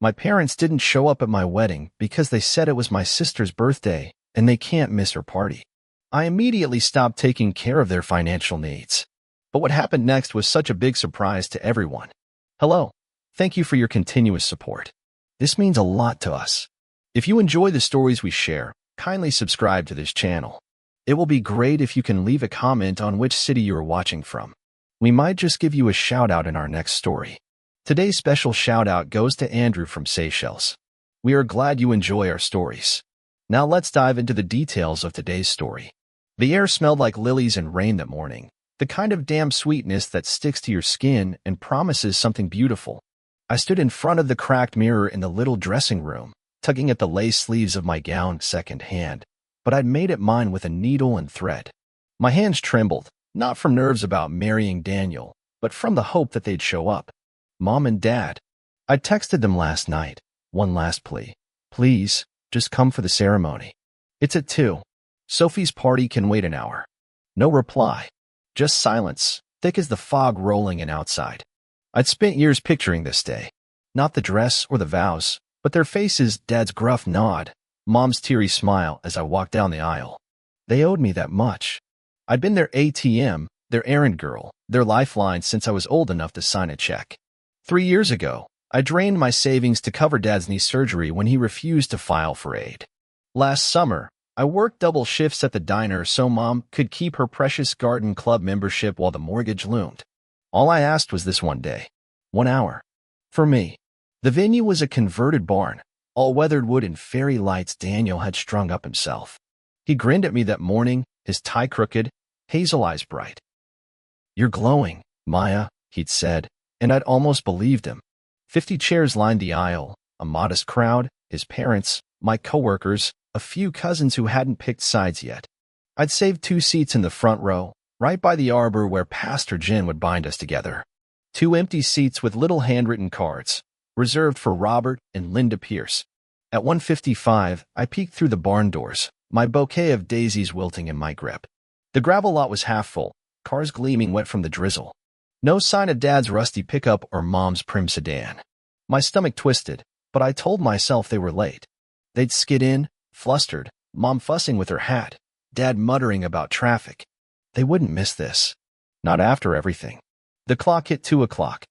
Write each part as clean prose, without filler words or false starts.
My parents didn't show up at my wedding because they said it was my sister's birthday and they can't miss her party. I immediately stopped taking care of their financial needs. But what happened next was such a big surprise to everyone. Hello. Thank you for your continuous support. This means a lot to us. If you enjoy the stories we share, kindly subscribe to this channel. It will be great if you can leave a comment on which city you are watching from. We might just give you a shout out in our next story. Today's special shout out goes to Andrew from Seychelles. We are glad you enjoy our stories. Now let's dive into the details of today's story. The air smelled like lilies and rain that morning, the kind of damp sweetness that sticks to your skin and promises something beautiful. I stood in front of the cracked mirror in the little dressing room, tugging at the lace sleeves of my gown second hand, but I'd made it mine with a needle and thread. My hands trembled, not from nerves about marrying Daniel, but from the hope that they'd show up. Mom and Dad. I texted them last night, one last plea. Please, just come for the ceremony. It's at 2. Sophie's party can wait an hour. No reply. Just silence, thick as the fog rolling in outside. I'd spent years picturing this day. Not the dress or the vows, but their faces, Dad's gruff nod, Mom's teary smile as I walked down the aisle. They owed me that much. I'd been their ATM, their errand girl, their lifeline since I was old enough to sign a check. 3 years ago, I drained my savings to cover Dad's knee surgery when he refused to file for aid. Last summer, I worked double shifts at the diner so Mom could keep her precious garden club membership while the mortgage loomed. All I asked was this one day. 1 hour. For me. The venue was a converted barn, all weathered wood and fairy lights Daniel had strung up himself. He grinned at me that morning, his tie crooked, hazel eyes bright. You're glowing, Maya, he'd said, and I'd almost believed him. 50 chairs lined the aisle, a modest crowd, his parents, my coworkers, a few cousins who hadn't picked sides yet. I'd saved 2 seats in the front row, right by the arbor where Pastor Jen would bind us together. 2 empty seats with little handwritten cards, reserved for Robert and Linda Pierce. At 1:55, I peeked through the barn doors, my bouquet of daisies wilting in my grip. The gravel lot was half full, cars gleaming wet from the drizzle. No sign of Dad's rusty pickup or Mom's prim sedan. My stomach twisted, but I told myself they were late. They'd skid in, flustered, Mom fussing with her hat, Dad muttering about traffic. They wouldn't miss this. Not after everything. The clock hit 2 o'clock.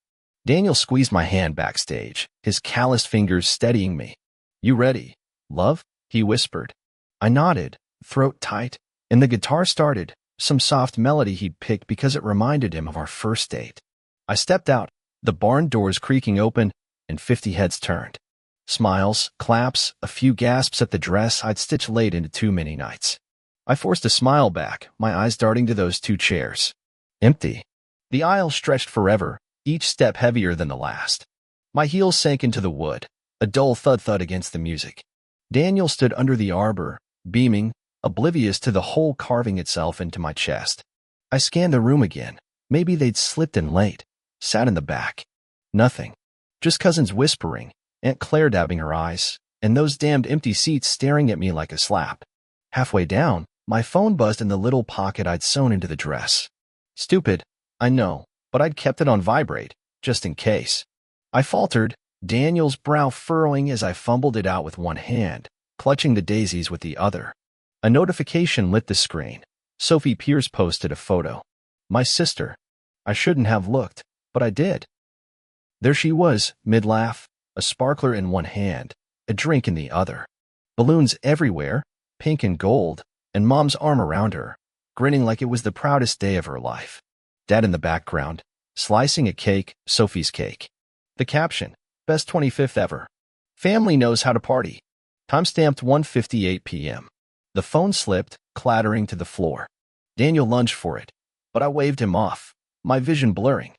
Daniel squeezed my hand backstage, his calloused fingers steadying me. You ready, love? He whispered. I nodded, throat tight, and the guitar started, some soft melody he'd picked because it reminded him of our first date. I stepped out, the barn doors creaking open, and 50 heads turned. Smiles, claps, a few gasps at the dress I'd stitched late into too many nights. I forced a smile back, my eyes darting to those 2 chairs. Empty. The aisle stretched forever, each step heavier than the last. My heels sank into the wood, a dull thud-thud against the music. Daniel stood under the arbor, beaming, oblivious to the hole carving itself into my chest. I scanned the room again. Maybe they'd slipped in late, sat in the back. Nothing. Just cousins whispering, Aunt Claire dabbing her eyes, and those damned empty seats staring at me like a slap. Halfway down, my phone buzzed in the little pocket I'd sewn into the dress. Stupid, I know, but I'd kept it on vibrate, just in case. I faltered, Daniel's brow furrowing as I fumbled it out with one hand, clutching the daisies with the other. A notification lit the screen. Sophie Pierce posted a photo. My sister. I shouldn't have looked, but I did. There she was, mid-laugh, a sparkler in one hand, a drink in the other. Balloons everywhere, pink and gold, and Mom's arm around her, grinning like it was the proudest day of her life. Dad in the background, slicing a cake, Sophie's cake. The caption, best 25th ever. Family knows how to party. Timestamped 1:58 p.m. The phone slipped, clattering to the floor. Daniel lunged for it, but I waved him off, my vision blurring.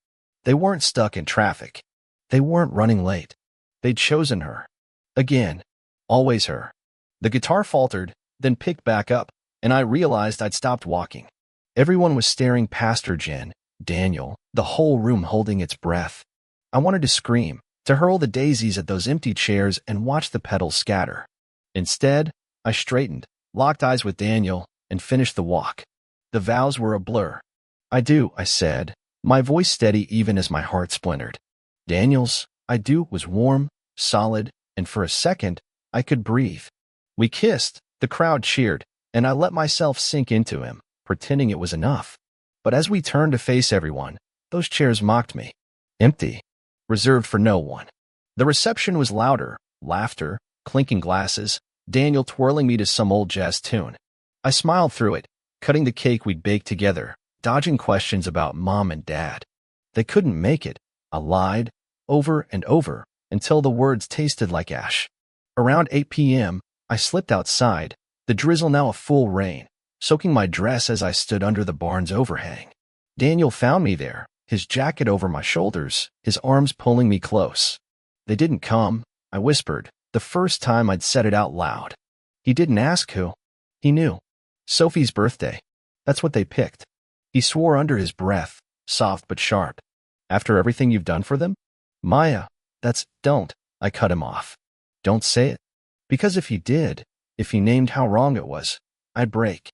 They weren't stuck in traffic. They weren't running late. They'd chosen her. Again. Always her. The guitar faltered, then picked back up, and I realized I'd stopped walking. Everyone was staring past her, Jen, Daniel, the whole room holding its breath. I wanted to scream, to hurl the daisies at those empty chairs and watch the petals scatter. Instead, I straightened, locked eyes with Daniel, and finished the walk. The vows were a blur. I do, I said, my voice steady even as my heart splintered. Daniel's I do was warm, solid, and for a second, I could breathe. We kissed, the crowd cheered, and I let myself sink into him, pretending it was enough. But as we turned to face everyone, those chairs mocked me. Empty. Reserved for no one. The reception was louder, laughter, clinking glasses, Daniel twirling me to some old jazz tune. I smiled through it, cutting the cake we'd baked together, dodging questions about mom and dad. They couldn't make it. I lied, over and over, until the words tasted like ash. Around 8 p.m., I slipped outside, the drizzle now a full rain, soaking my dress as I stood under the barn's overhang. Daniel found me there, his jacket over my shoulders, his arms pulling me close. They didn't come, I whispered, the first time I'd said it out loud. He didn't ask who. He knew. Sophie's birthday. That's what they picked. He swore under his breath, soft but sharp. After everything you've done for them? Maya, don't. I cut him off. Don't say it. Because if he did, if he named how wrong it was, I'd break.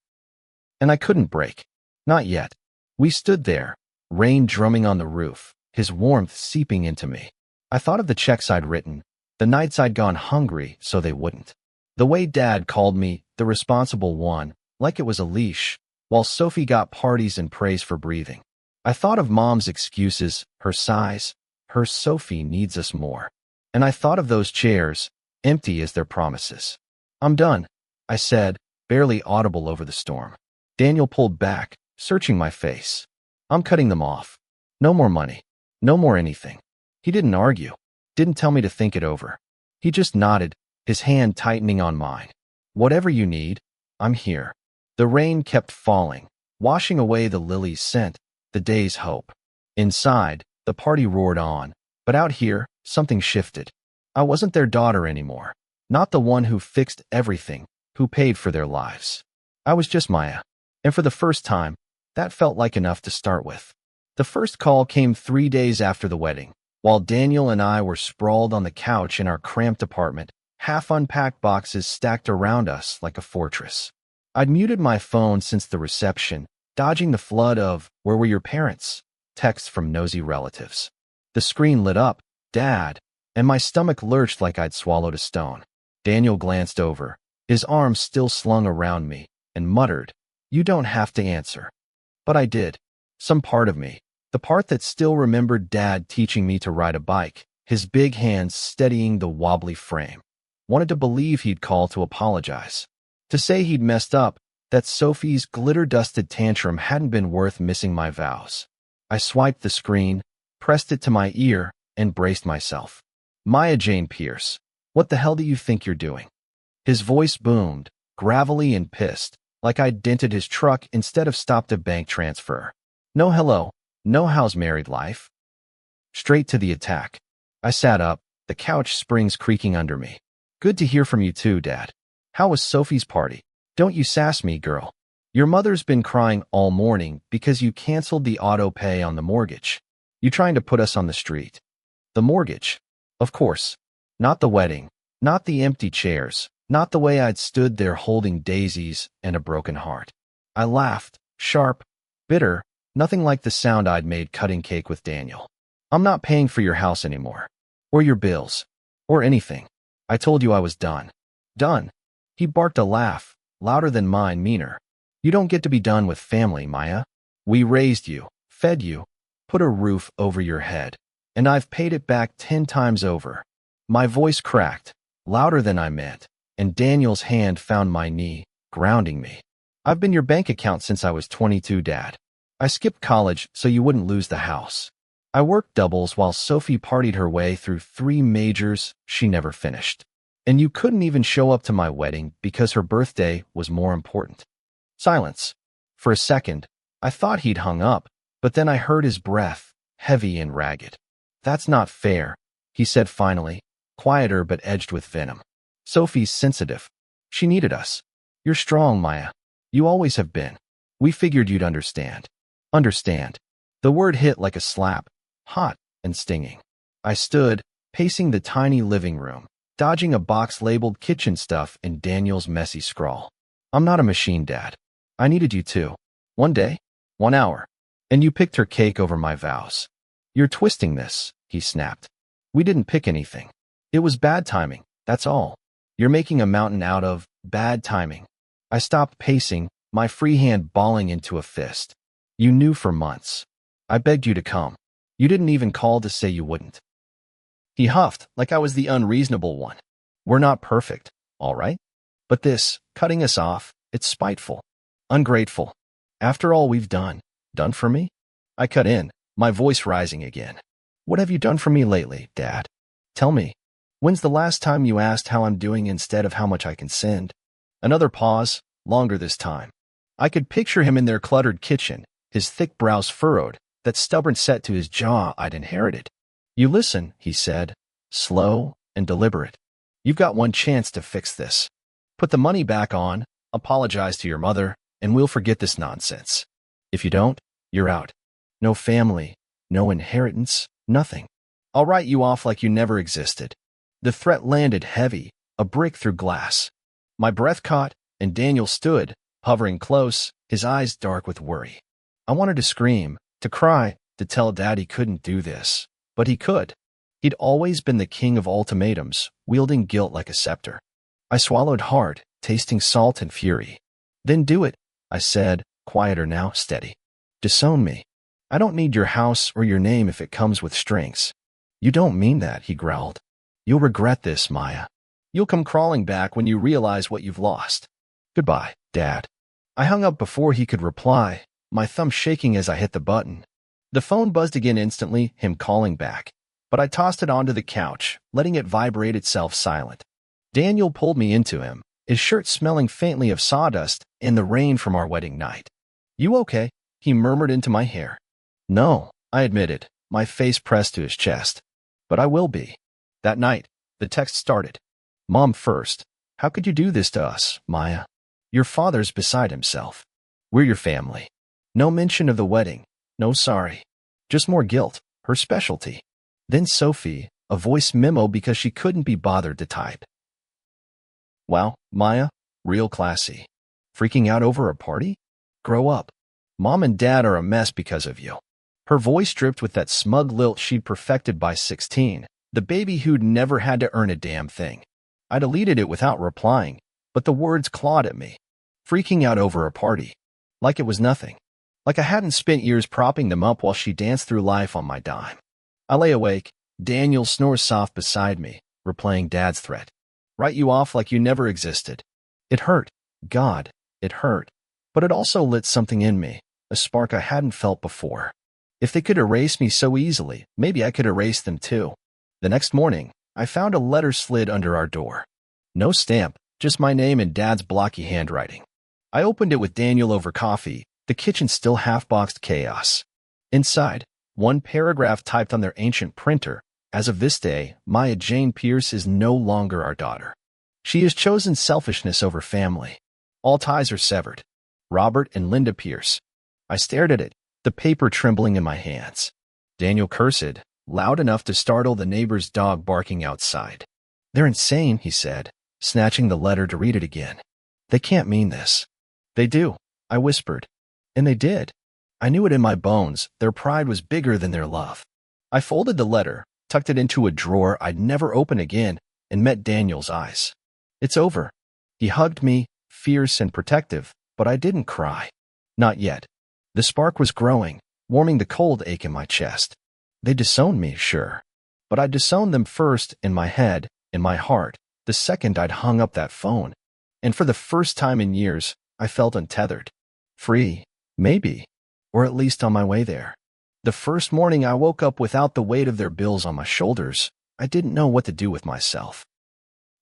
And I couldn't break. Not yet. We stood there, rain drumming on the roof, his warmth seeping into me. I thought of the checks I'd written, the nights I'd gone hungry so they wouldn't. The way Dad called me the responsible one, like it was a leash, while Sophie got parties and praise for breathing. I thought of Mom's excuses, her sighs, her Sophie needs us more. And I thought of those chairs, empty as their promises. I'm done, I said, barely audible over the storm. Daniel pulled back, searching my face. I'm cutting them off. No more money. No more anything. He didn't argue. Didn't tell me to think it over. He just nodded, his hand tightening on mine. Whatever you need, I'm here. The rain kept falling, washing away the lily's scent, the day's hope. Inside, the party roared on, but out here, something shifted. I wasn't their daughter anymore, not the one who fixed everything, who paid for their lives. I was just Maya, and for the first time, that felt like enough to start with. The first call came 3 days after the wedding, while Daniel and I were sprawled on the couch in our cramped apartment, half-unpacked boxes stacked around us like a fortress. I'd muted my phone since the reception, dodging the flood of, "Where were your parents?" texts from nosy relatives. The screen lit up, "Dad," and my stomach lurched like I'd swallowed a stone. Daniel glanced over, his arms still slung around me, and muttered, "You don't have to answer." But I did. Some part of me, the part that still remembered Dad teaching me to ride a bike, his big hands steadying the wobbly frame, wanted to believe he'd call to apologize. To say he'd messed up, that Sophie's glitter-dusted tantrum hadn't been worth missing my vows. I swiped the screen, pressed it to my ear, and braced myself. "Maya Jane Pierce, what the hell do you think you're doing?" His voice boomed, gravelly and pissed, like I'd dented his truck instead of stopped a bank transfer. No hello, no how's married life. Straight to the attack. I sat up, the couch springs creaking under me. "Good to hear from you too, Dad. How was Sophie's party? Don't you sass me, girl. Your mother's been crying all morning because you canceled the auto pay on the mortgage. You trying to put us on the street." The mortgage. Of course. Not the wedding. Not the empty chairs. Not the way I'd stood there holding daisies and a broken heart. I laughed, sharp, bitter, nothing like the sound I'd made cutting cake with Daniel. "I'm not paying for your house anymore. Or your bills. Or anything. I told you I was done." "Done?" He barked a laugh, louder than mine, meaner. "You don't get to be done with family, Maya. We raised you, fed you, put a roof over your head, and I've paid it back 10 times over." My voice cracked, louder than I meant, and Daniel's hand found my knee, grounding me. "I've been your bank account since I was 22, Dad. I skipped college so you wouldn't lose the house. I worked doubles while Sophie partied her way through 3 majors she never finished. And you couldn't even show up to my wedding because her birthday was more important." Silence. For a second, I thought he'd hung up, but then I heard his breath, heavy and ragged. "That's not fair," he said finally, quieter but edged with venom. "Sophie's sensitive. She needed us. You're strong, Maya. You always have been. We figured you'd understand." Understand. The word hit like a slap, hot and stinging. I stood, pacing the tiny living room, dodging a box labeled kitchen stuff in Daniel's messy scrawl. "I'm not a machine, Dad. I needed you too. 1 day, 1 hour. And you picked her cake over my vows." "You're twisting this," he snapped. "We didn't pick anything. It was bad timing, that's all. You're making a mountain out of bad timing. I stopped pacing, my free hand balling into a fist. You knew for months. I begged you to come. You didn't even call to say you wouldn't. He huffed like I was the unreasonable one. We're not perfect, all right? But this, cutting us off, it's spiteful. Ungrateful. After all we've done for me? I cut in, my voice rising again. What have you done for me lately, Dad? Tell me. When's the last time you asked how I'm doing instead of how much I can send? Another pause, longer this time. I could picture him in their cluttered kitchen, his thick brows furrowed, that stubborn set to his jaw I'd inherited. You listen, he said, slow and deliberate. You've got one chance to fix this. Put the money back on, apologize to your mother, and we'll forget this nonsense. If you don't, you're out. No family, no inheritance, nothing. I'll write you off like you never existed. The threat landed heavy, a brick through glass. My breath caught, and Daniel stood, hovering close, his eyes dark with worry. I wanted to scream, to cry, to tell Dad he couldn't do this. But he could. He'd always been the king of ultimatums, wielding guilt like a scepter. I swallowed hard, tasting salt and fury. Then do it, I said, quieter now, steady. Disown me. I don't need your house or your name if it comes with strings. You don't mean that, he growled. You'll regret this, Maya. You'll come crawling back when you realize what you've lost. Goodbye, Dad. I hung up before he could reply, my thumb shaking as I hit the button. The phone buzzed again instantly, him calling back. But I tossed it onto the couch, letting it vibrate itself silent. Daniel pulled me into him, his shirt smelling faintly of sawdust and the rain from our wedding night. You okay? He murmured into my hair. No, I admitted, my face pressed to his chest. But I will be. That night, the text started. Mom first. How could you do this to us, Maya? Your father's beside himself. We're your family. No mention of the wedding. No sorry. Just more guilt, her specialty. Then Sophie, a voice memo because she couldn't be bothered to type. Wow, Maya, real classy. Freaking out over a party? Grow up. Mom and Dad are a mess because of you. Her voice dripped with that smug lilt she'd perfected by 16, the baby who'd never had to earn a damn thing. I deleted it without replying, but the words clawed at me. Freaking out over a party. Like it was nothing. Like I hadn't spent years propping them up while she danced through life on my dime. I lay awake, Daniel snores soft beside me, replaying Dad's threat. Write you off like you never existed. It hurt. God, it hurt. But it also lit something in me, a spark I hadn't felt before. If they could erase me so easily, maybe I could erase them too. The next morning, I found a letter slid under our door. No stamp, just my name and Dad's blocky handwriting. I opened it with Daniel over coffee, the kitchen still half-boxed chaos. Inside, one paragraph typed on their ancient printer. As of this day, Maya Jane Pierce is no longer our daughter. She has chosen selfishness over family. All ties are severed. Robert and Linda Pierce. I stared at it, the paper trembling in my hands. Daniel cursed, loud enough to startle the neighbor's dog barking outside. They're insane, he said, snatching the letter to read it again. They can't mean this. They do, I whispered. And they did. I knew it in my bones. Their pride was bigger than their love. I folded the letter, tucked it into a drawer I'd never open again, and met Daniel's eyes. It's over. He hugged me, fierce and protective, but I didn't cry. Not yet. The spark was growing, warming the cold ache in my chest. They disowned me, sure. But I disowned them first in my head, in my heart, the second I'd hung up that phone. And for the first time in years, I felt untethered. Free, maybe, or at least on my way there. The first morning I woke up without the weight of their bills on my shoulders, I didn't know what to do with myself.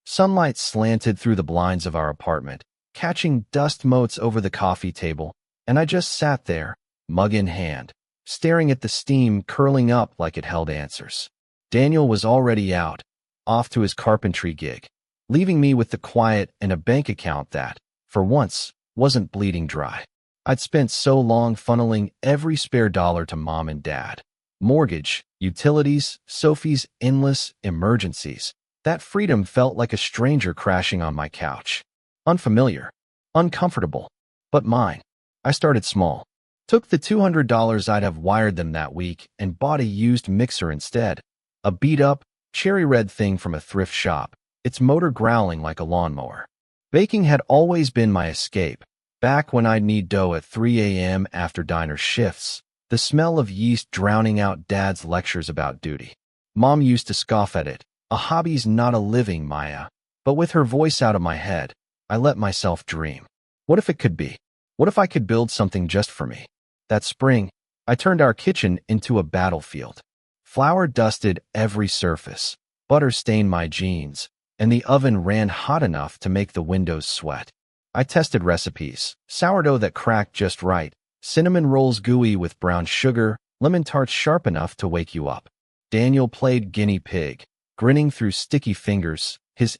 Sunlight slanted through the blinds of our apartment, catching dust motes over the coffee table, and I just sat there, mug in hand, staring at the steam curling up like it held answers. Daniel was already out, off to his carpentry gig, leaving me with the quiet and a bank account that, for once, wasn't bleeding dry. I'd spent so long funneling every spare dollar to Mom and Dad. Mortgage, utilities, Sophie's endless emergencies. That freedom felt like a stranger crashing on my couch. Unfamiliar, uncomfortable, but mine. I started small. Took the $200 I'd have wired them that week and bought a used mixer instead. A beat-up, cherry red thing from a thrift shop, its motor growling like a lawnmower. Baking had always been my escape. Back when I'd knead dough at 3 a.m. after diner shifts, the smell of yeast drowning out Dad's lectures about duty. Mom used to scoff at it. A hobby's not a living, Maya. But with her voice out of my head, I let myself dream. What if it could be? What if I could build something just for me? That spring, I turned our kitchen into a battlefield. Flour dusted every surface, butter stained my jeans, and the oven ran hot enough to make the windows sweat. I tested recipes: sourdough that cracked just right, cinnamon rolls gooey with brown sugar, lemon tarts sharp enough to wake you up. Daniel played guinea pig, grinning through sticky fingers, his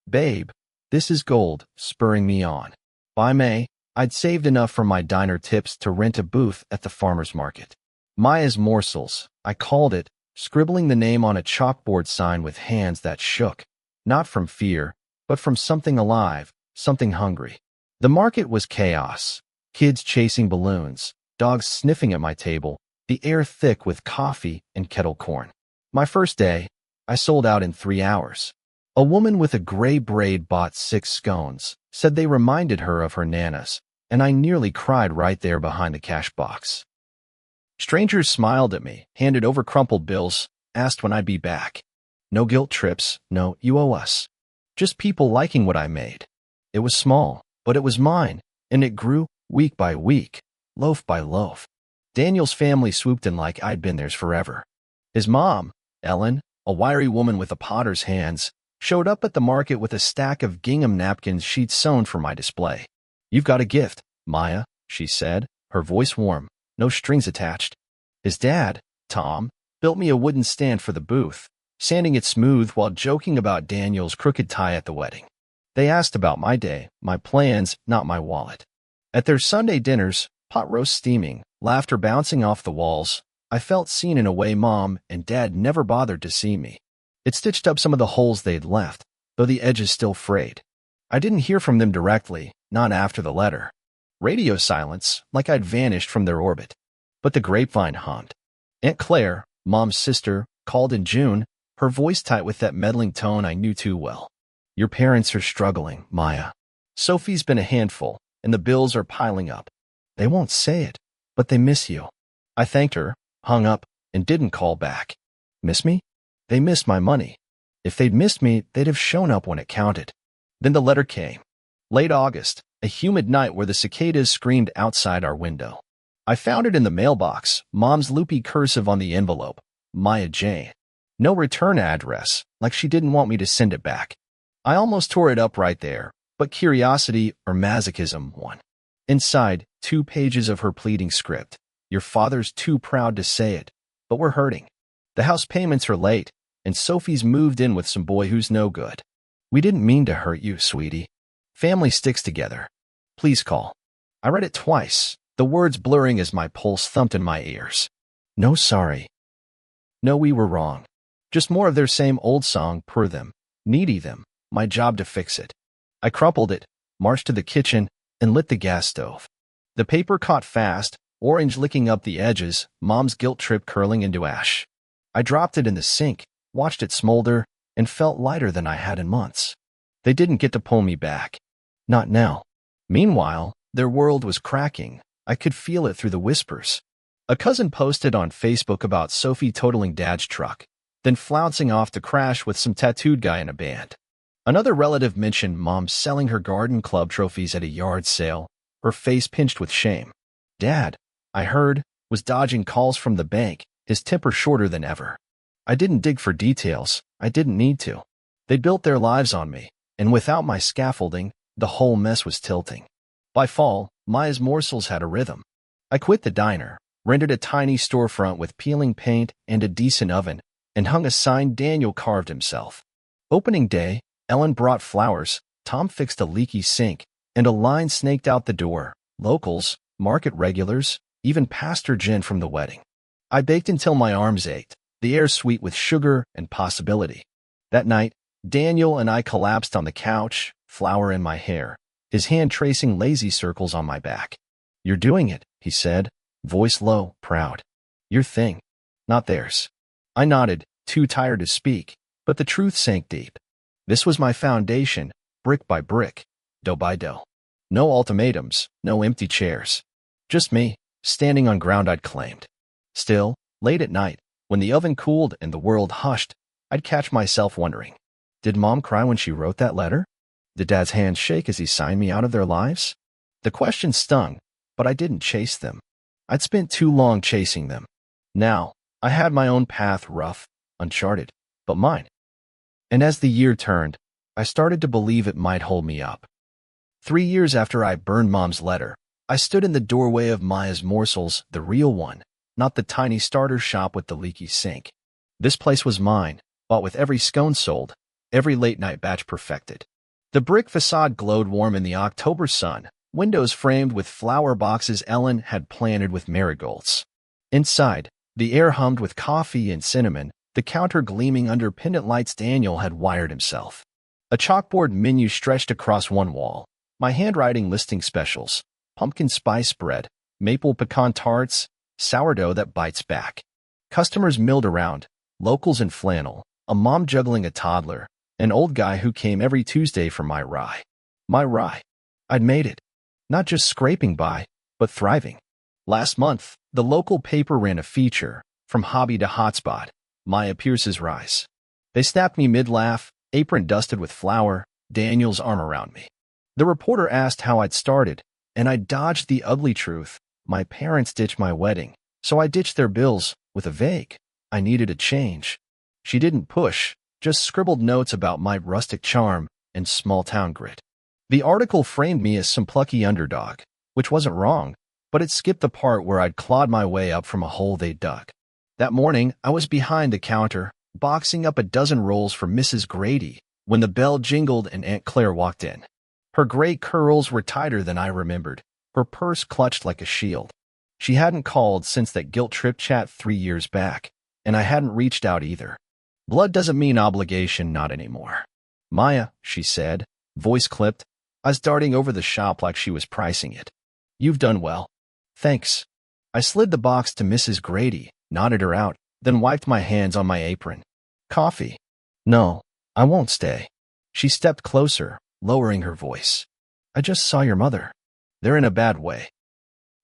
babe, this is gold, spurring me on. By May, I'd saved enough from my diner tips to rent a booth at the farmer's market. Maya's Morsels, I called it, scribbling the name on a chalkboard sign with hands that shook, not from fear, but from something alive, something hungry. The market was chaos. Kids chasing balloons, dogs sniffing at my table, the air thick with coffee and kettle corn. My first day, I sold out in 3 hours. A woman with a gray braid bought 6 scones, said they reminded her of her nanas, and I nearly cried right there behind the cash box. Strangers smiled at me, handed over crumpled bills, asked when I'd be back. No guilt trips, no "you owe us." Just people liking what I made. It was small, but it was mine, and it grew, week by week, loaf by loaf. Daniel's family swooped in like I'd been theirs forever. His mom, Ellen, a wiry woman with a potter's hands, showed up at the market with a stack of gingham napkins she'd sewn for my display. "You've got a gift, Maya," she said, her voice warm, no strings attached. His dad, Tom, built me a wooden stand for the booth, sanding it smooth while joking about Daniel's crooked tie at the wedding. They asked about my day, my plans, not my wallet. At their Sunday dinners, pot roast steaming, laughter bouncing off the walls, I felt seen in a way Mom and Dad never bothered to see me. It stitched up some of the holes they'd left, though the edges still frayed. I didn't hear from them directly, not after the letter. Radio silence, like I'd vanished from their orbit. But the grapevine hummed. Aunt Claire, Mom's sister, called in June, her voice tight with that meddling tone I knew too well. "Your parents are struggling, Maya. Sophie's been a handful, and the bills are piling up. They won't say it, but they miss you." I thanked her, hung up, and didn't call back. Miss me? They missed my money. If they'd missed me, they'd have shown up when it counted. Then the letter came. Late August, a humid night where the cicadas screamed outside our window. I found it in the mailbox, Mom's loopy cursive on the envelope, Maya Jane. No return address, like she didn't want me to send it back. I almost tore it up right there, but curiosity or masochism won. Inside, 2 pages of her pleading script. "Your father's too proud to say it, but we're hurting. The house payments are late, and Sophie's moved in with some boy who's no good. We didn't mean to hurt you, sweetie. Family sticks together. Please call." I read it twice, the words blurring as my pulse thumped in my ears. No sorry. No, we were wrong. Just more of their same old song, per them, needy them, my job to fix it. I crumpled it, marched to the kitchen, and lit the gas stove. The paper caught fast, orange licking up the edges, Mom's guilt trip curling into ash. I dropped it in the sink, watched it smolder, and felt lighter than I had in months. They didn't get to pull me back. Not now. Meanwhile, their world was cracking. I could feel it through the whispers. A cousin posted on Facebook about Sophie totaling Dad's truck, then flouncing off to crash with some tattooed guy in a band. Another relative mentioned Mom selling her garden club trophies at a yard sale, her face pinched with shame. Dad, I heard, was dodging calls from the bank, his temper shorter than ever. I didn't dig for details. I didn't need to. They built their lives on me, and without my scaffolding, the whole mess was tilting. By fall, Maya's Morsels had a rhythm. I quit the diner, rented a tiny storefront with peeling paint and a decent oven, and hung a sign Daniel carved himself. Opening day, Ellen brought flowers, Tom fixed a leaky sink, and a line snaked out the door. Locals, market regulars, even Pastor Jen from the wedding. I baked until my arms ached, the air sweet with sugar and possibility. That night, Daniel and I collapsed on the couch, flour in my hair, his hand tracing lazy circles on my back. "You're doing it," he said, voice low, proud. "Your thing, not theirs." I nodded, too tired to speak, but the truth sank deep. This was my foundation, brick by brick, dough by dough. No ultimatums, no empty chairs. Just me, standing on ground I'd claimed. Still, late at night, when the oven cooled and the world hushed, I'd catch myself wondering, did Mom cry when she wrote that letter? Did Dad's hands shake as he signed me out of their lives? The question stung, but I didn't chase them. I'd spent too long chasing them. Now, I had my own path, rough, uncharted, but mine. And as the year turned, I started to believe it might hold me up. 3 years after I burned Mom's letter, I stood in the doorway of Maya's Morsels, the real one, not the tiny starter shop with the leaky sink. This place was mine, bought with every scone sold, every late-night batch perfected. The brick facade glowed warm in the October sun, windows framed with flower boxes Ellen had planted with marigolds. Inside, the air hummed with coffee and cinnamon, the counter gleaming under pendant lights Daniel had wired himself. A chalkboard menu stretched across one wall, my handwriting listing specials, pumpkin spice bread, maple pecan tarts, sourdough that bites back. Customers milled around, locals in flannel, a mom juggling a toddler, an old guy who came every Tuesday for my rye. My rye. I'd made it. Not just scraping by, but thriving. Last month, the local paper ran a feature, From Hobby to Hotspot, Maya Pierce's Rise. They snapped me mid-laugh, apron dusted with flour, Daniel's arm around me. The reporter asked how I'd started, and I dodged the ugly truth. My parents ditched my wedding, so I ditched their bills with a vague, I needed a change. She didn't push, just scribbled notes about my rustic charm and small-town grit. The article framed me as some plucky underdog, which wasn't wrong, but it skipped the part where I'd clawed my way up from a hole they'd dug. That morning, I was behind the counter, boxing up a dozen rolls for Mrs. Grady, when the bell jingled and Aunt Claire walked in. Her gray curls were tighter than I remembered, her purse clutched like a shield. She hadn't called since that guilt trip chat 3 years back, and I hadn't reached out either. Blood doesn't mean obligation, not anymore. Maya, she said, voice clipped, I was darting over the shop like she was pricing it. You've done well. Thanks. I slid the box to Mrs. Grady, nodded her out, then wiped my hands on my apron. Coffee? No, I won't stay. She stepped closer, lowering her voice. I just saw your mother. They're in a bad way.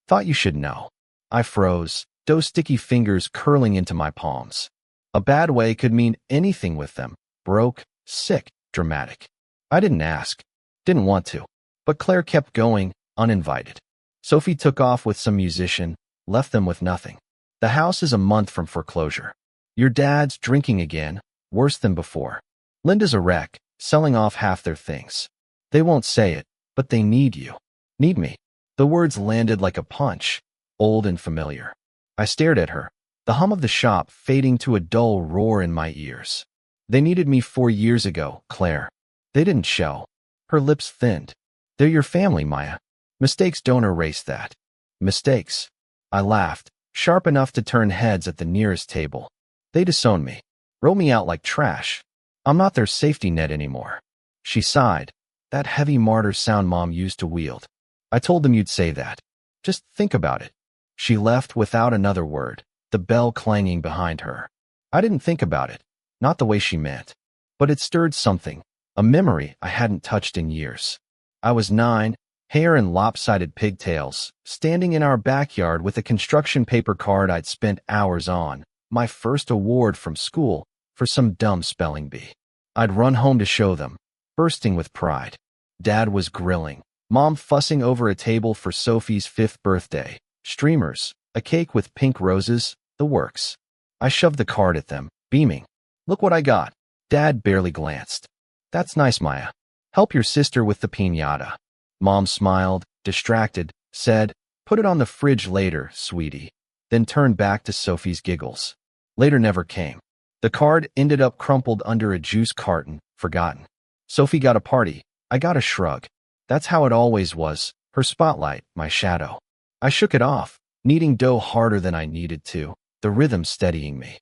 Thought you should know. I froze, those sticky fingers curling into my palms. A bad way could mean anything with them. Broke, sick, dramatic. I didn't ask. Didn't want to. But Claire kept going, uninvited. Sophie took off with some musician, left them with nothing. The house is a month from foreclosure. Your dad's drinking again, worse than before. Linda's a wreck, selling off half their things. They won't say it, but they need you. Need me. The words landed like a punch, old and familiar. I stared at her, the hum of the shop fading to a dull roar in my ears. They needed me 4 years ago, Claire. They didn't show. Her lips thinned. They're your family, Maya. Mistakes don't erase that. Mistakes. I laughed, sharp enough to turn heads at the nearest table. They disown me. Roll me out like trash. I'm not their safety net anymore. She sighed. That heavy martyr sound Mom used to wield. I told them you'd say that. Just think about it. She left without another word, the bell clanging behind her. I didn't think about it, not the way she meant. But it stirred something, a memory I hadn't touched in years. I was 9, hair in lopsided pigtails, standing in our backyard with a construction paper card I'd spent hours on, my first award from school for some dumb spelling bee. I'd run home to show them, bursting with pride. Dad was grilling, Mom fussing over a table for Sophie's 5th birthday, streamers, a cake with pink roses, the works. I shoved the card at them, beaming. Look what I got. Dad barely glanced. That's nice, Maya. Help your sister with the piñata. Mom smiled, distracted, said, put it on the fridge later, sweetie, then turned back to Sophie's giggles. Later never came. The card ended up crumpled under a juice carton, forgotten. Sophie got a party. I got a shrug. That's how it always was, her spotlight, my shadow. I shook it off, kneading dough harder than I needed to, the rhythm steadying me.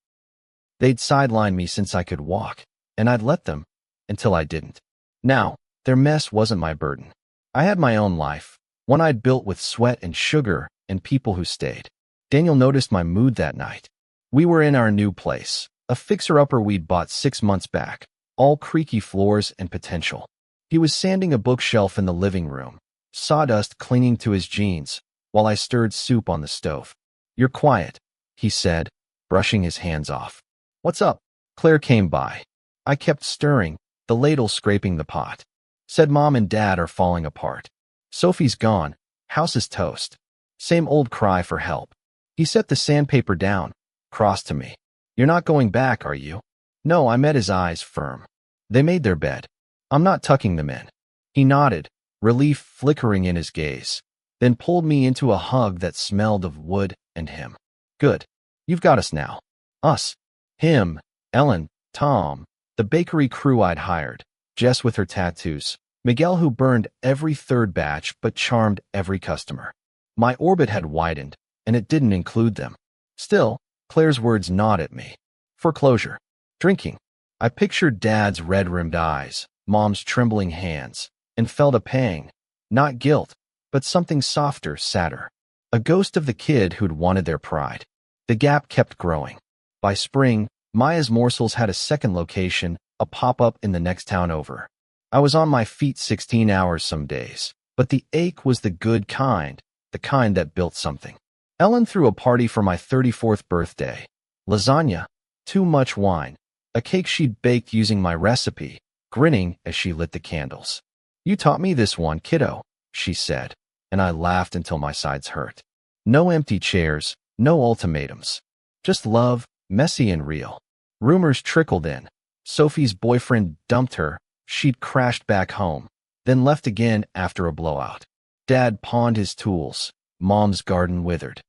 They'd sidelined me since I could walk, and I'd let them, until I didn't. Now, their mess wasn't my burden. I had my own life, one I'd built with sweat and sugar and people who stayed. Daniel noticed my mood that night. We were in our new place, A fixer-upper we'd bought 6 months back, all creaky floors and potential. He was sanding a bookshelf in the living room, sawdust clinging to his jeans, while I stirred soup on the stove. "You're quiet," he said, brushing his hands off. "What's up?" Claire came by. I kept stirring, the ladle scraping the pot. "Said Mom and Dad are falling apart. Sophie's gone, house is toast." Same old cry for help. He set the sandpaper down, crossed to me. "You're not going back, are you?" "No," I met his eyes, firm. "They made their bed. I'm not tucking them in." He nodded, relief flickering in his gaze, then pulled me into a hug that smelled of wood and him. "Good. You've got us now." "Us." Him, Ellen, Tom, the bakery crew I'd hired, Jess with her tattoos, Miguel who burned every third batch but charmed every customer. My orbit had widened, and it didn't include them. Still, Claire's words gnawed at me. Foreclosure. Drinking. I pictured Dad's red-rimmed eyes, Mom's trembling hands, and felt a pang. Not guilt, but something softer, sadder. A ghost of the kid who'd wanted their pride. The gap kept growing. By spring, Maya's Morsels had a second location, a pop-up in the next town over. I was on my feet 16 hours some days, but the ache was the good kind, the kind that built something. Ellen threw a party for my 34th birthday. Lasagna, too much wine, a cake she'd baked using my recipe, grinning as she lit the candles. "You taught me this one, kiddo," she said, and I laughed until my sides hurt. No empty chairs, no ultimatums. Just love, messy and real. Rumors trickled in. Sophie's boyfriend dumped her, she'd crashed back home, then left again after a blowout. Dad pawned his tools, Mom's garden withered.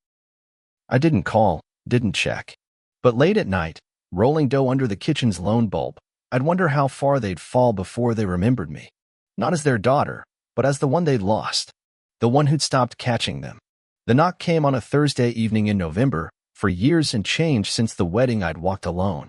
I didn't call, didn't check. But late at night, rolling dough under the kitchen's lone bulb, I'd wonder how far they'd fall before they remembered me. Not as their daughter, but as the one they'd lost. The one who'd stopped catching them. The knock came on a Thursday evening in November, for years and change since the wedding I'd walked alone.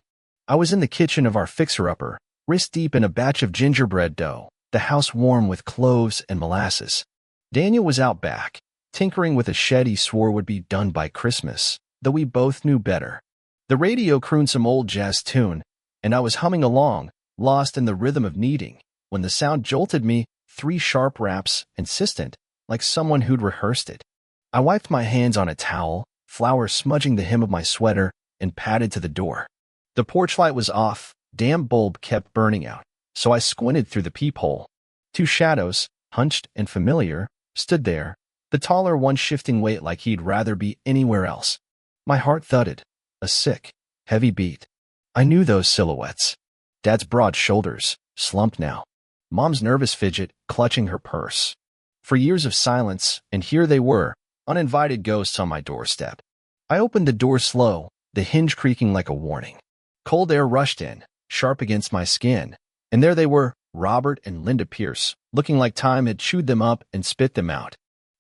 I was in the kitchen of our fixer-upper, wrist-deep in a batch of gingerbread dough, the house warm with cloves and molasses. Daniel was out back, tinkering with a shed he swore would be done by Christmas, though we both knew better. The radio crooned some old jazz tune, and I was humming along, lost in the rhythm of kneading, when the sound jolted me, 3 sharp raps, insistent, like someone who'd rehearsed it. I wiped my hands on a towel, flour smudging the hem of my sweater, and padded to the door. The porch light was off, damn bulb kept burning out, so I squinted through the peephole. 2 shadows, hunched and familiar, stood there, the taller one shifting weight like he'd rather be anywhere else. My heart thudded, a sick, heavy beat. I knew those silhouettes. Dad's broad shoulders, slumped now. Mom's nervous fidget, clutching her purse. For years of silence, and here they were, uninvited ghosts on my doorstep. I opened the door slow, the hinge creaking like a warning. Cold air rushed in, sharp against my skin, and there they were, Robert and Linda Pierce, looking like time had chewed them up and spit them out.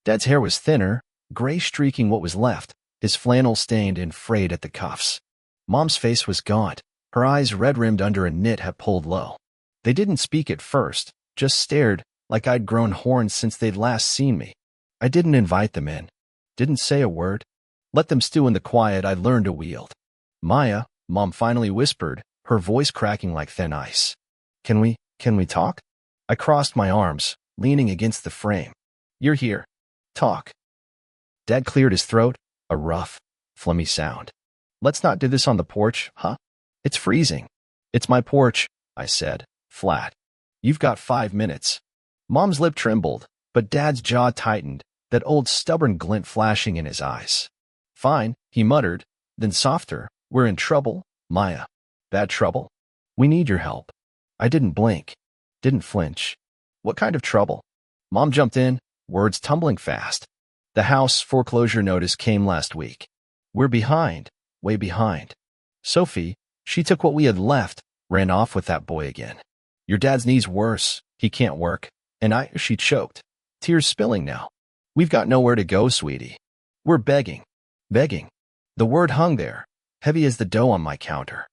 Dad's hair was thinner, gray streaking what was left, his flannel stained and frayed at the cuffs. Mom's face was gaunt, her eyes red-rimmed under a knit had pulled low. They didn't speak at first, just stared, like I'd grown horns since they'd last seen me. I didn't invite them in. Didn't say a word. Let them stew in the quiet I'd learned to wield. "Maya," Mom finally whispered, her voice cracking like thin ice. Can we talk?" I crossed my arms, leaning against the frame. "You're here. Talk." Dad cleared his throat, a rough, phlegmy sound. "Let's not do this on the porch, huh? It's freezing." "It's my porch," I said, flat. "You've got 5 minutes." Mom's lip trembled, but Dad's jaw tightened, that old stubborn glint flashing in his eyes. "Fine," he muttered, then softer. "We're in trouble, Maya. Bad trouble. We need your help." I didn't blink, didn't flinch. "What kind of trouble?" Mom jumped in, words tumbling fast. "The house foreclosure notice came last week. We're behind, way behind. Sophie, she took what we had left, ran off with that boy again. Your dad's knee's worse, he can't work. And she choked, tears spilling now. We've got nowhere to go, sweetie. We're begging." Begging. The word hung there, heavy as the dough on my counter.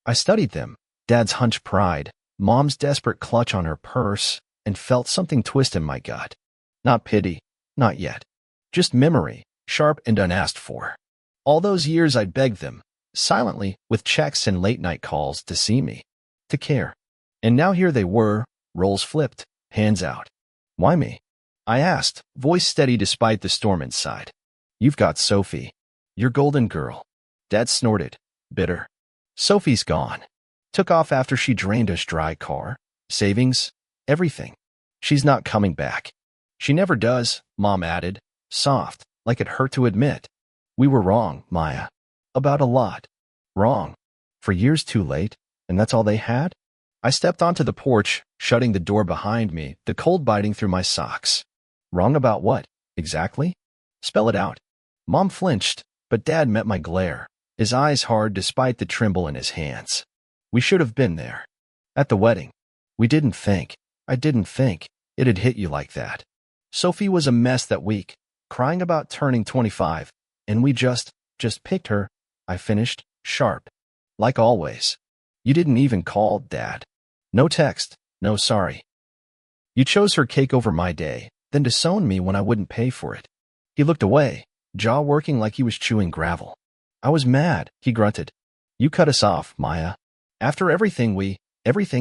I studied them, Dad's hunched pride, Mom's desperate clutch on her purse, and felt something twist in my gut. Not pity, not yet. Just memory, sharp and unasked for. All those years I'd begged them, silently, with checks and late-night calls to see me, to care. And now here they were, roles flipped, hands out. Why me? I asked, voice steady despite the storm inside. You've got Sophie. Your golden girl. Dad snorted, bitter. Sophie's gone. Took off after she drained us dry. Car, savings, everything. She's not coming back. She never does, Mom added, soft, like it hurt to admit. We were wrong, Maya. About a lot. Wrong. For years too late, and that's all they had? I stepped onto the porch, shutting the door behind me, the cold biting through my socks. Wrong about what, exactly? Spell it out. Mom flinched, but Dad met my glare, his eyes hard despite the tremble in his hands. We should have been there. At the wedding. We didn't think. I didn't think it'd hit you like that. Sophie was a mess that week, crying about turning 25, and we just picked her, I finished, sharp. Like always. You didn't even call, Dad. No text, no sorry. You chose her cake over my day, then disowned me when I wouldn't pay for it. He looked away, jaw working like he was chewing gravel. I was mad, he grunted. You cut us off, Maya. After everything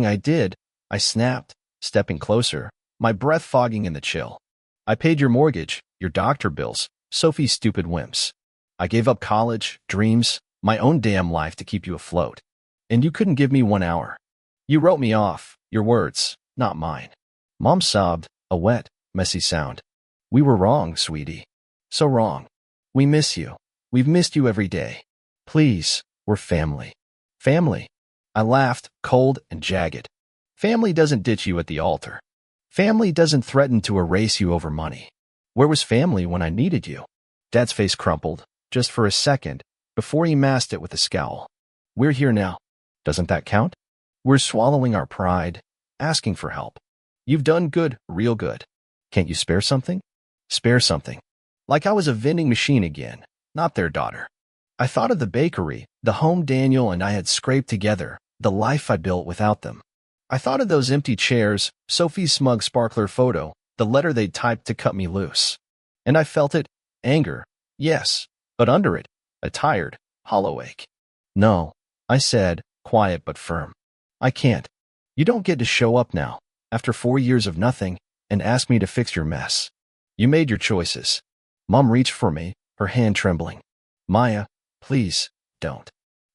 I did, I snapped, stepping closer, my breath fogging in the chill. I paid your mortgage, your doctor bills, Sophie's stupid whims. I gave up college, dreams, my own damn life to keep you afloat. And you couldn't give me 1 hour. You wrote me off, your words, not mine. Mom sobbed, a wet, messy sound. We were wrong, sweetie. So wrong. We miss you. We've missed you every day. Please, we're family. Family. I laughed, cold and jagged. Family doesn't ditch you at the altar. Family doesn't threaten to erase you over money. Where was family when I needed you? Dad's face crumpled, just for a second, before he masked it with a scowl. We're here now. Doesn't that count? We're swallowing our pride, asking for help. You've done good, real good. Can't you spare something? Spare something. Like I was a vending machine again, not their daughter. I thought of the bakery, the home Daniel and I had scraped together, the life I built without them. I thought of those empty chairs, Sophie's smug sparkler photo, the letter they'd typed to cut me loose. And I felt it, anger, yes, but under it, a tired, hollow ache. No, I said, quiet but firm. I can't. You don't get to show up now, after 4 years of nothing, and ask me to fix your mess. You made your choices. Mom reached for me, her hand trembling. Maya, please, don't.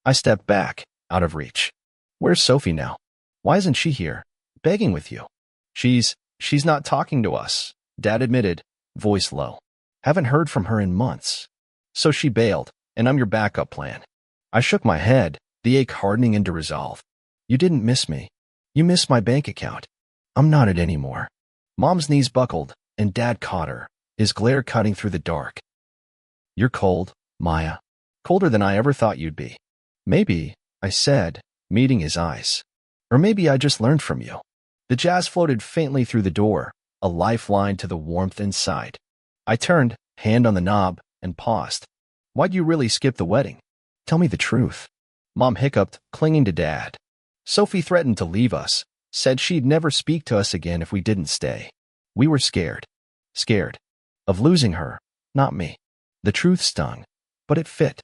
I stepped back, out of reach. Where's Sophie now? Why isn't she here, begging with you? She's not talking to us, Dad admitted, voice low. Haven't heard from her in months. So she bailed, and I'm your backup plan. I shook my head, the ache hardening into resolve. You didn't miss me. You missed my bank account. I'm not it anymore. Mom's knees buckled, and Dad caught her, his glare cutting through the dark. You're cold, Maya. Colder than I ever thought you'd be. Maybe, I said, meeting his eyes. Or maybe I just learned from you. The jazz floated faintly through the door, a lifeline to the warmth inside. I turned, hand on the knob, and paused. Why'd you really skip the wedding? Tell me the truth. Mom hiccuped, clinging to Dad. Sophie threatened to leave us, said she'd never speak to us again if we didn't stay. We were scared. Scared. Of losing her, not me. The truth stung, but it fit.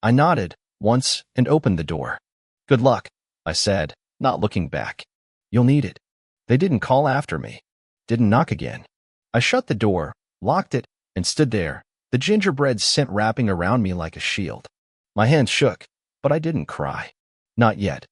I nodded, once, and opened the door. Good luck, I said, not looking back. You'll need it. They didn't call after me. Didn't knock again. I shut the door, locked it, and stood there, the gingerbread scent wrapping around me like a shield. My hands shook, but I didn't cry. Not yet.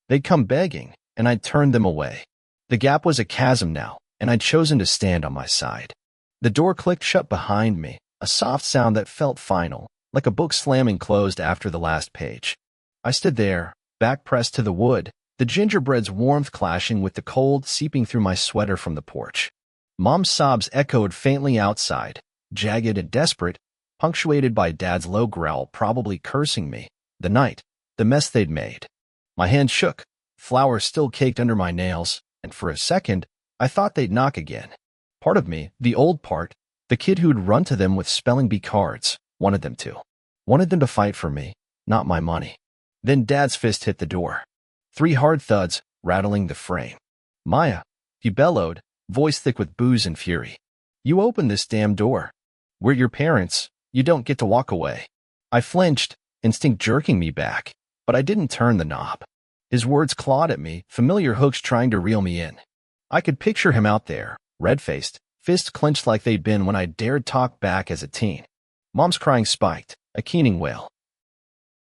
They'd come begging, and I'd turned them away. The gap was a chasm now, and I'd chosen to stand on my side. The door clicked shut behind me, a soft sound that felt final, like a book slamming closed after the last page. I stood there, back pressed to the wood, the gingerbread's warmth clashing with the cold seeping through my sweater from the porch. Mom's sobs echoed faintly outside, jagged and desperate, punctuated by Dad's low growl probably cursing me, the night, the mess they'd made. My hand shook, flour still caked under my nails, and for a second, I thought they'd knock again. Part of me, the old part, the kid who'd run to them with spelling bee cards, wanted them to. Wanted them to fight for me, not my money. Then Dad's fist hit the door. 3 hard thuds, rattling the frame. Maya, he bellowed, voice thick with booze and fury. You opened this damn door. We're your parents. You don't get to walk away. I flinched, instinct jerking me back, but I didn't turn the knob. His words clawed at me, familiar hooks trying to reel me in. I could picture him out there, red-faced, fists clenched like they'd been when I dared talk back as a teen. Mom's crying spiked, a keening wail.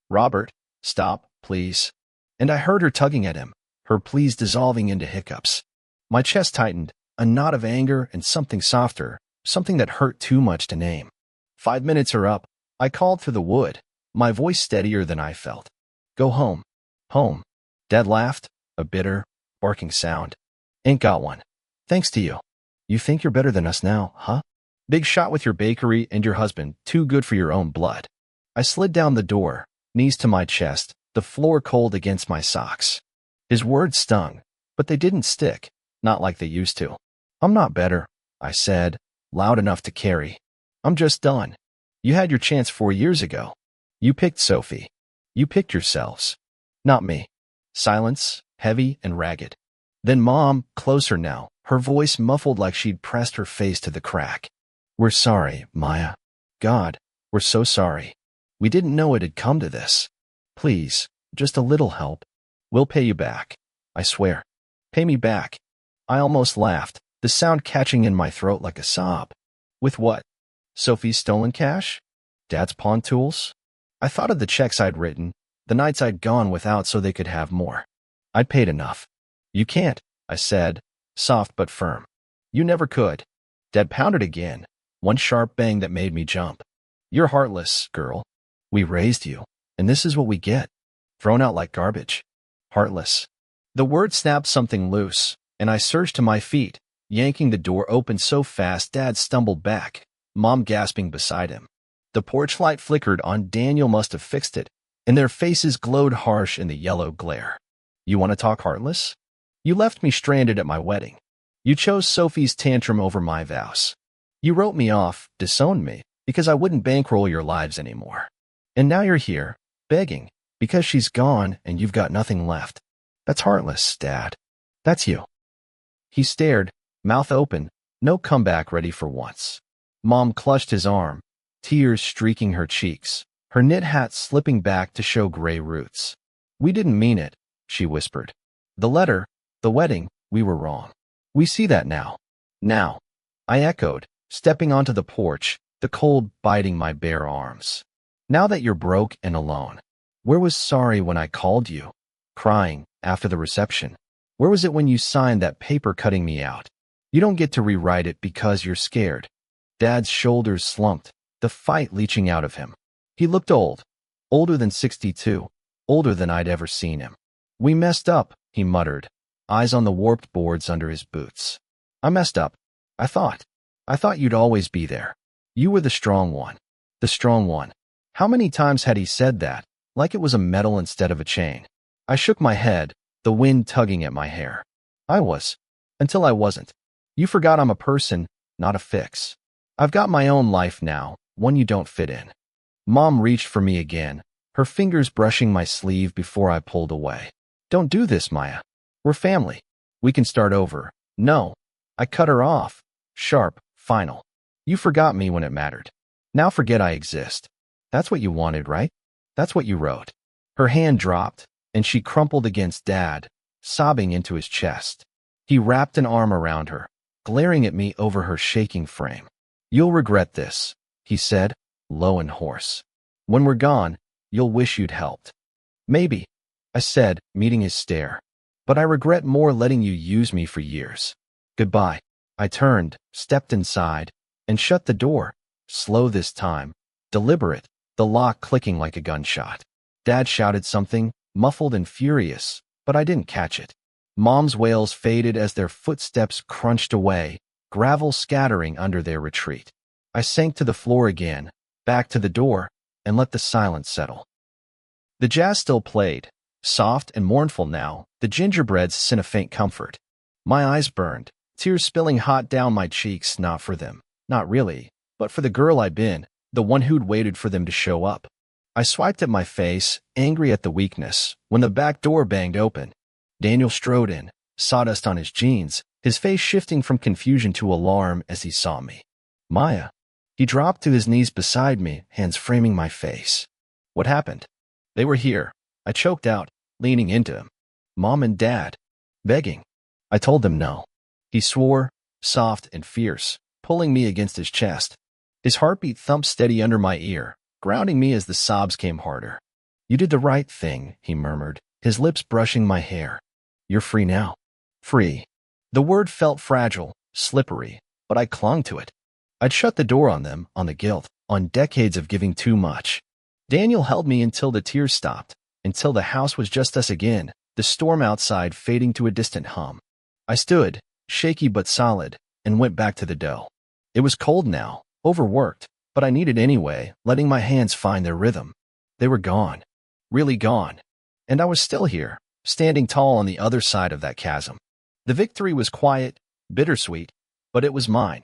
"Robert, stop, please." And I heard her tugging at him, her pleas dissolving into hiccups. My chest tightened, a knot of anger and something softer, something that hurt too much to name. 5 minutes are up. I called through the wood, my voice steadier than I felt. "Go home. Home." Dad laughed, a bitter, barking sound. "Ain't got one. Thanks to you. You think you're better than us now, huh? Big shot with your bakery and your husband, too good for your own blood." I slid down the door, knees to my chest, the floor cold against my socks. His words stung, but they didn't stick, not like they used to. "I'm not better," I said, loud enough to carry. "I'm just done. You had your chance 4 years ago. You picked Sophie. You picked yourselves. Not me." Silence, heavy and ragged. Then Mom, closer now, her voice muffled like she'd pressed her face to the crack. "We're sorry, Maya. God, we're so sorry. We didn't know it had come to this. Please, just a little help. We'll pay you back. I swear. Pay me back." I almost laughed, the sound catching in my throat like a sob. "With what? Sophie's stolen cash? Dad's pawn tools?" I thought of the checks I'd written, the nights I'd gone without so they could have more. "I'd paid enough." "You can't," I said, soft but firm. "You never could." Dad pounded again, one sharp bang that made me jump. "You're heartless, girl. We raised you, and this is what we get. Thrown out like garbage. Heartless." The word snapped something loose, and I surged to my feet, yanking the door open so fast Dad stumbled back, Mom gasping beside him. The porch light flickered on. Daniel must have fixed it, and their faces glowed harsh in the yellow glare. "You want to talk heartless? You left me stranded at my wedding. You chose Sophie's tantrum over my vows. You wrote me off, disowned me, because I wouldn't bankroll your lives anymore. And now you're here, begging, because she's gone and you've got nothing left. That's heartless, Dad. That's you." He stared, mouth open, no comeback ready for once. Mom clutched his arm, tears streaking her cheeks, her knit hat slipping back to show gray roots. "We didn't mean it," she whispered. "The letter, the wedding, we were wrong. We see that now." "Now," I echoed, stepping onto the porch, the cold biting my bare arms. "Now that you're broke and alone. Where was sorry when I called you? Crying after the reception? Where was it when you signed that paper cutting me out? You don't get to rewrite it because you're scared." Dad's shoulders slumped, the fight leaching out of him. He looked old, older than 62, older than I'd ever seen him. "We messed up," he muttered, eyes on the warped boards under his boots. "I messed up. I thought you'd always be there. You were the strong one. The strong one." How many times had he said that, like it was a medal instead of a chain? I shook my head, the wind tugging at my hair. I was. Until I wasn't. You forgot I'm a person, not a fix. I've got my own life now, one you don't fit in. Mom reached for me again, her fingers brushing my sleeve before I pulled away. "Don't do this, Maya. We're family. We can start over." "No." I cut her off. Sharp, final. "You forgot me when it mattered. Now forget I exist. That's what you wanted, right? That's what you wrote." Her hand dropped, and she crumpled against Dad, sobbing into his chest. He wrapped an arm around her, glaring at me over her shaking frame. "You'll regret this," he said, low and hoarse. "When we're gone, you'll wish you'd helped." "Maybe," I said, meeting his stare. "But I regret more letting you use me for years. Goodbye." I turned, stepped inside, and shut the door, slow this time, deliberate, the lock clicking like a gunshot. Dad shouted something, muffled and furious, but I didn't catch it. Mom's wails faded as their footsteps crunched away, gravel scattering under their retreat. I sank to the floor again, back to the door, and let the silence settle. The jazz still played, soft and mournful now, the gingerbreads sent a faint comfort. My eyes burned, tears spilling hot down my cheeks, not for them, not really, but for the girl I'd been, the one who'd waited for them to show up. I swiped at my face, angry at the weakness, when the back door banged open. Daniel strode in, sawdust on his jeans, his face shifting from confusion to alarm as he saw me. "Maya." He dropped to his knees beside me, hands framing my face. What happened? They were here. I choked out, leaning into him. Mom and Dad. Begging. I told them no. He swore, soft and fierce, pulling me against his chest. His heartbeat thumped steady under my ear, grounding me as the sobs came harder. You did the right thing, he murmured, his lips brushing my hair. You're free now. Free. The word felt fragile, slippery, but I clung to it. I'd shut the door on them, on the guilt, on decades of giving too much. Daniel held me until the tears stopped, until the house was just us again, the storm outside fading to a distant hum. I stood, shaky but solid, and went back to the dough. It was cold now, overworked, but I needed anyway, letting my hands find their rhythm. They were gone. Really gone. And I was still here, standing tall on the other side of that chasm. The victory was quiet, bittersweet, but it was mine.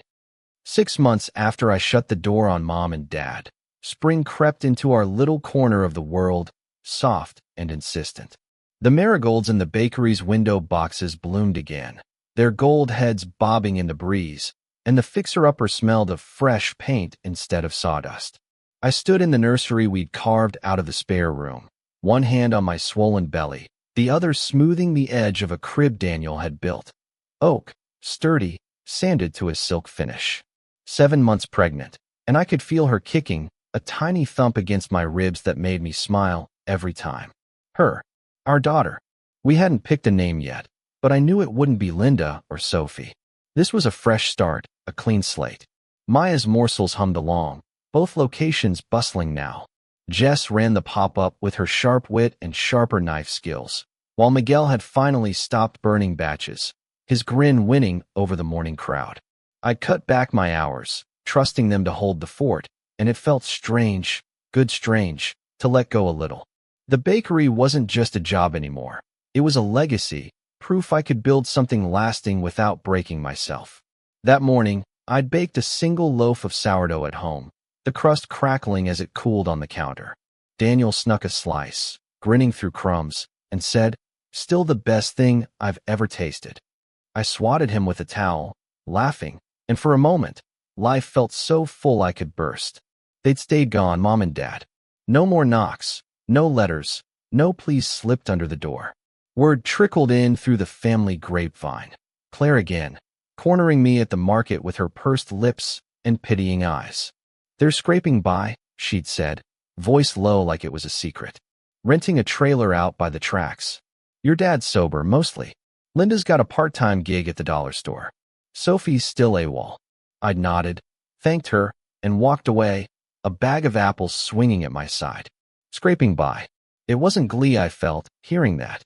6 months after I shut the door on Mom and Dad, spring crept into our little corner of the world, soft and insistent. The marigolds in the bakery's window boxes bloomed again, their gold heads bobbing in the breeze, and the fixer-upper smelled of fresh paint instead of sawdust. I stood in the nursery we'd carved out of the spare room, one hand on my swollen belly, the other smoothing the edge of a crib Daniel had built. Oak, sturdy, sanded to a silk finish. 7 months pregnant, and I could feel her kicking, a tiny thump against my ribs that made me smile every time. Her. Our daughter. We hadn't picked a name yet, but I knew it wouldn't be Linda or Sophie. This was a fresh start, a clean slate. Maya's morsels hummed along, both locations bustling now. Jess ran the pop-up with her sharp wit and sharper knife skills, while Miguel had finally stopped burning batches, his grin winning over the morning crowd. I cut back my hours, trusting them to hold the fort, and it felt strange, good strange, to let go a little. The bakery wasn't just a job anymore. It was a legacy, proof I could build something lasting without breaking myself. That morning, I'd baked a single loaf of sourdough at home, the crust crackling as it cooled on the counter. Daniel snuck a slice, grinning through crumbs, and said, "Still the best thing I've ever tasted." I swatted him with a towel, laughing, and for a moment, life felt so full I could burst. They'd stayed gone, Mom and Dad. No more knocks, no letters, no pleas slipped under the door. Word trickled in through the family grapevine. Claire again, cornering me at the market with her pursed lips and pitying eyes. "They're scraping by," she'd said, voice low like it was a secret. "Renting a trailer out by the tracks. Your dad's sober, mostly. Linda's got a part-time gig at the dollar store. Sophie's still AWOL." I'd nodded, thanked her, and walked away, a bag of apples swinging at my side. Scraping by. It wasn't glee I felt, hearing that.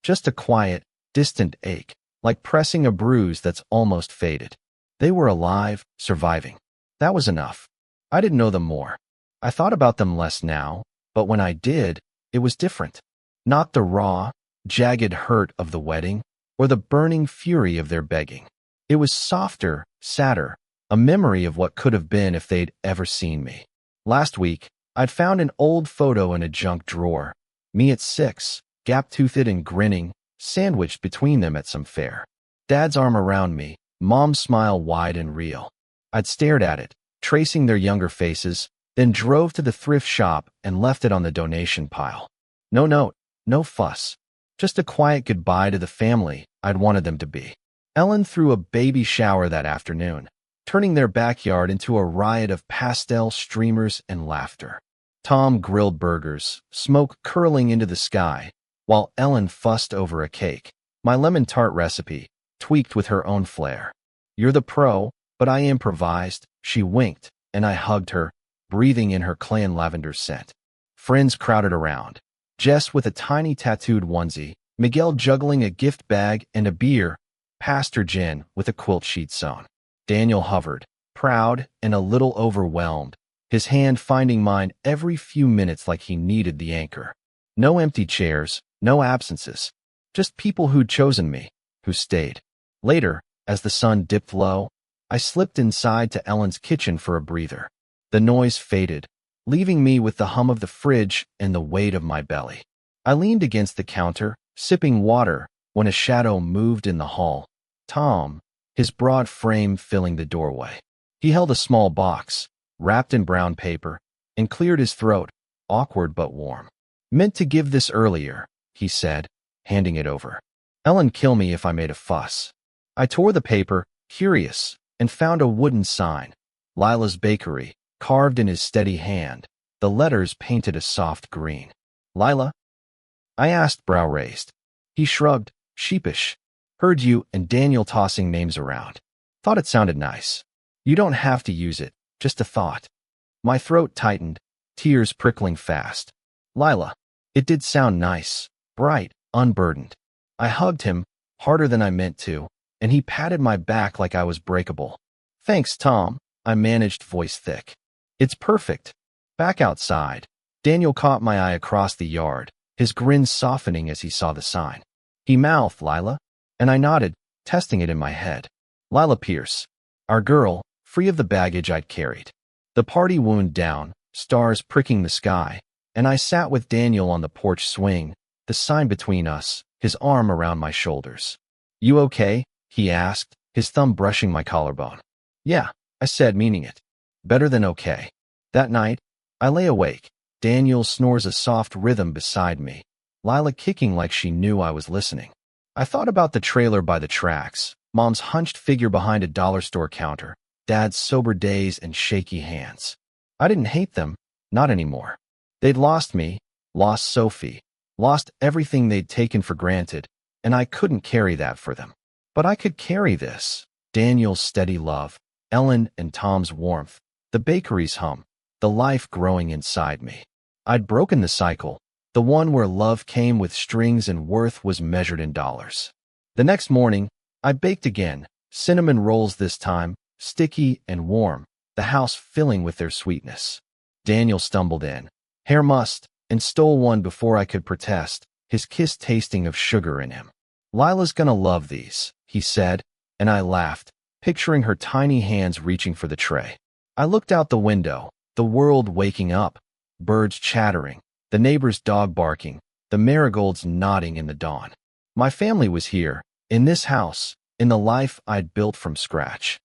Just a quiet, distant ache, like pressing a bruise that's almost faded. They were alive, surviving. That was enough. I didn't know them more. I thought about them less now, but when I did, it was different. Not the raw, jagged hurt of the wedding, or the burning fury of their begging. It was softer, sadder, a memory of what could have been if they'd ever seen me. Last week, I'd found an old photo in a junk drawer. Me at 6, gap-toothed and grinning, sandwiched between them at some fair. Dad's arm around me, Mom's smile wide and real. I'd stared at it, tracing their younger faces, then drove to the thrift shop and left it on the donation pile. No note, no fuss. Just a quiet goodbye to the family I'd wanted them to be. Ellen threw a baby shower that afternoon, turning their backyard into a riot of pastel streamers and laughter. Tom grilled burgers, smoke curling into the sky, while Ellen fussed over a cake, my lemon tart recipe, tweaked with her own flair. "You're the pro, but I improvised," she winked, and I hugged her, breathing in her clan lavender scent. Friends crowded around. Jess with a tiny tattooed onesie, Miguel juggling a gift bag and a beer, Pastor Jen with a quilt sheet sewn. Daniel hovered, proud and a little overwhelmed, his hand finding mine every few minutes like he needed the anchor. No empty chairs, no absences, just people who'd chosen me, who stayed. Later, as the sun dipped low, I slipped inside to Ellen's kitchen for a breather. The noise faded, leaving me with the hum of the fridge and the weight of my belly. I leaned against the counter, sipping water, when a shadow moved in the hall. Tom, his broad frame filling the doorway. He held a small box, wrapped in brown paper, and cleared his throat, awkward but warm. Meant to give this earlier, he said, handing it over. Ellen kill me if I made a fuss. I tore the paper, curious, and found a wooden sign. Lila's Bakery, carved in his steady hand, the letters painted a soft green. Lila? I asked, brow raised. He shrugged, sheepish. Heard you and Daniel tossing names around. Thought it sounded nice. You don't have to use it, just a thought. My throat tightened, tears prickling fast. Lila. It did sound nice, bright, unburdened. I hugged him, harder than I meant to, and he patted my back like I was breakable. Thanks, Tom, I managed, voice thick. It's perfect. Back outside, Daniel caught my eye across the yard, his grin softening as he saw the sign. He mouthed, Lila, and I nodded, testing it in my head. Lila Pierce, our girl, free of the baggage I'd carried. The party wound down, stars pricking the sky, and I sat with Daniel on the porch swing, the sign between us, his arm around my shoulders. You okay? He asked, his thumb brushing my collarbone. Yeah, I said, meaning it. Better than okay. That night, I lay awake. Daniel snores a soft rhythm beside me, Lila kicking like she knew I was listening. I thought about the trailer by the tracks, Mom's hunched figure behind a dollar store counter, Dad's sober days and shaky hands. I didn't hate them, not anymore. They'd lost me, lost Sophie, lost everything they'd taken for granted, and I couldn't carry that for them. But I could carry this, Daniel's steady love, Ellen and Tom's warmth, the bakery's hum, the life growing inside me. I'd broken the cycle, the one where love came with strings and worth was measured in dollars. The next morning, I baked again, cinnamon rolls this time, sticky and warm, the house filling with their sweetness. Daniel stumbled in, hair mussed, and stole one before I could protest, his kiss tasting of sugar in him. Lila's gonna love these, he said, and I laughed, picturing her tiny hands reaching for the tray. I looked out the window, the world waking up, birds chattering, the neighbor's dog barking, the marigolds nodding in the dawn. My family was here, in this house, in the life I'd built from scratch.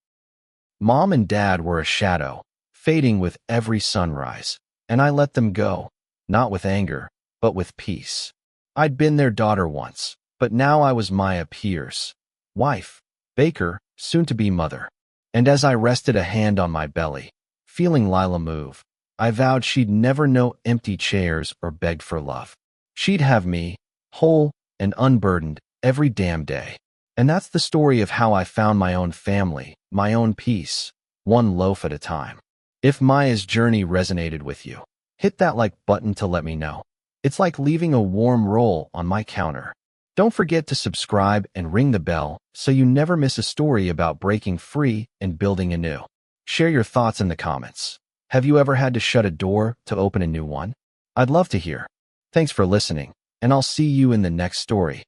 Mom and Dad were a shadow, fading with every sunrise, and I let them go, not with anger, but with peace. I'd been their daughter once, but now I was Maya Pierce, wife, baker, soon-to-be mother. And as I rested a hand on my belly, feeling Lila move, I vowed she'd never know empty chairs or begged for love. She'd have me, whole and unburdened, every damn day. And that's the story of how I found my own family, my own peace, one loaf at a time. If Maya's journey resonated with you, hit that like button to let me know. It's like leaving a warm roll on my counter. Don't forget to subscribe and ring the bell so you never miss a story about breaking free and building anew. Share your thoughts in the comments. Have you ever had to shut a door to open a new one? I'd love to hear. Thanks for listening, and I'll see you in the next story.